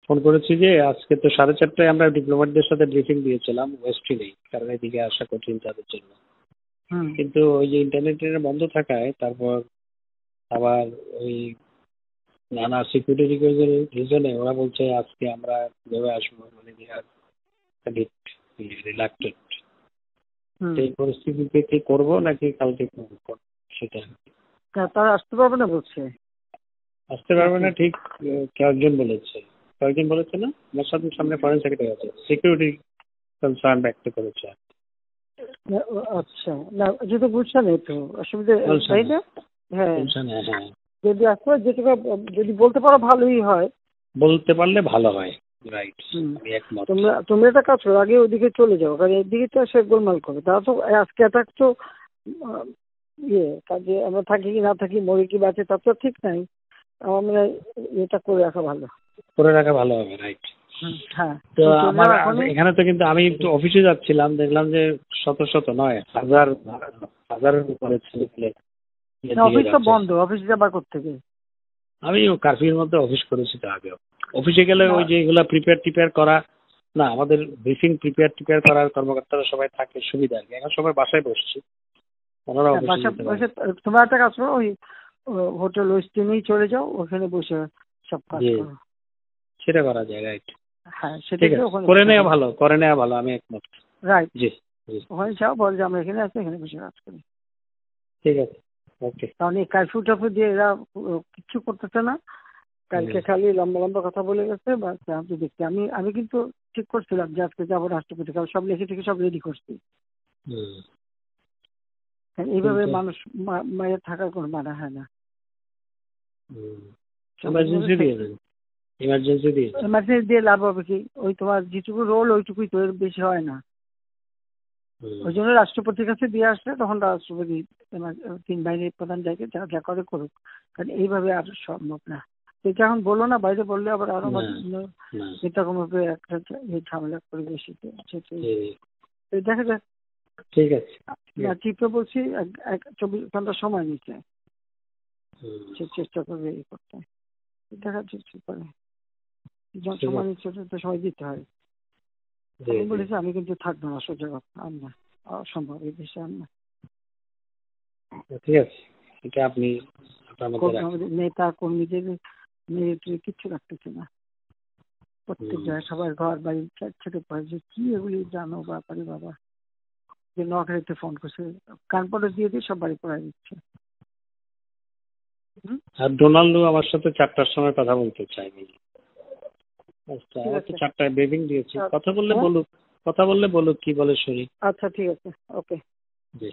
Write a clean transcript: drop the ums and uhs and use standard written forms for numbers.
Phone করেছি যে আজকে তো 4:30টায় আমরা ডিপ্লোম্যাটদের সাথে ব্রিফিং দিয়েছিলাম ওয়েস্টে নেই, কারণ এদিকে আসা কঠিন তাদের জন্য। হুম। কিন্তু ওই যে ইন্টারনেটের বন্ধ থাকায় তারপর আবার ওই নানা সিকিউরিটি রিজনে ওরা বলছে আজকে আমরা কিভাবে আসবো, মানে রিলাক্টেড। হুম। এই পরিস্থিতিতে কি করবো নাকি কালকে করবো সেটা তারা আসতে পারবে না বলছে। আসতে পারবে না ঠিক কয়েকজন বলেছে। কয়েকজন বলেছে না, আমার সামনে ফরেন সেক্রেটারি আছে, সিকিউরিটি কনসার্ন ব্যক্ত করেছে। আচ্ছা, না যেহেতু বুঝছেন তো অসুবিধা তাই না? হ্যাঁ, হ্যাঁ, যদি আসতে যেটুকু যদি বলতে পারো ভালোই হয়। বলতে পারলে ভালো হয়। রাইট, হুম। আমি একমত। তোমরা একটা কাজ করো, আগে ওইদিকে চলে যাও, কারণ এদিকে তো সে গোলমাল করবে। তারা তো আজকে অ্যাটাক তো কাজে আমরা থাকি কি না থাকি, মরে কি বাঁচে তার তো ঠিক নাই। আমার মনে হয় এটা করে রাখা ভালো। করে রাখা ভালো হবে। রাইট। হ্যাঁ, তো আমার এখানে তো কিন্তু আমি একটু অফিসে যাচ্ছিলাম, দেখলাম যে শত শত নয়, হাজারের উপরে ছেলে অফিস তো বন্ধ, অফিস যাবার কোত্থেকে? আমি কারফিউর মধ্যে অফিস করেছি তো আগেও। অফিসে গেলে ওই যে এগুলা প্রিপেয়ার করা, না আমাদের ব্রিফিং প্রিপেয়ার করার কর্মকর্তারা সবাই থাকে, সুবিধা আর কি। এখন সবাই বাসায় বসছি, ওনারা অফিসে যেতে পারে। তোমরা একটা কাজ করো, ওই হোটেল ওয়েস্টিনেই চলে যাও, ওখানে বসে সব কাজ করো। সেটা করা যায়। রাইট। হ্যাঁ, সেটা করে নেওয়া ভালো, আমি একমত। রাইট। জি, ওখানে যাও, বল যে আমরা এখানে আছি, এখানে বসে কাজ করি। ঠিক আছে, ওকে। কারণ এই কারফিউ টারফিউ দিয়ে এরা কিচ্ছু করতেছে না। কালকে খালি লম্বা লম্বা কথা বলে গেছে, বা আমি দেখছি, আমি কিন্তু ঠিক করছিলাম যে আজকে যাবো রাষ্ট্রপতি, কারণ সব লিখে থেকে সব রেডি করছি। এইভাবে মানুষ মায়ের থাকার কোনো মানা হয় না। এমার্জেন্সি দিয়ে লাভ হবে কি? ওই তোমার যেটুকু রোল ওইটুকুই তো, এর বেশি হয় না। ওই জন্য রাষ্ট্রপতির কাছে দিয়ে আসলে তখন রাষ্ট্রপতি 3 বাহিনীর প্রধান যাকে যা যা করে করুক, কারণ এইভাবে আর সম্ভব না। এটা এখন বললো না, বাইরে বললে আবার আরো এটা কোনো একটা ঝামেলা করে বেশি। দেখা যাক। ঠিক আছে, চিফকে বলছি 24 ঘন্টা সময় নিচ্ছে, সে চেষ্টা করবে এই করতে। দেখা যাচ্ছে কি করে, যখন সময় নিচ্ছে তো সময় দিতে হয়। আমি বলেছি আমি কিন্তু থাকবো না, সোজা কথা, আমরা অসম্ভব এই দেশে আমরা। ঠিক আছে, এটা আপনি আমাদের নেতা কর্মীদের মিলিটারি কিচ্ছু রাখতেছে না। প্রত্যেক জায়গায় সবার ঘর বাড়ি ছেড়ে পড়ে, যে কি এগুলি জানো ব্যাপারে বাবা, যে নকরিতে ফোন করছে, কানপটে দিয়ে দিয়ে সব বাড়ি পড়াই দিচ্ছে। আর ডোনাল্ডো আমার সাথে 4টার সময় কথা বলতে চাইনি। 4টায় ব্রিফিং দিয়েছি, কথা বললে বলুক কি বলে শুনি। আচ্ছা, ঠিক আছে, ওকে। জি।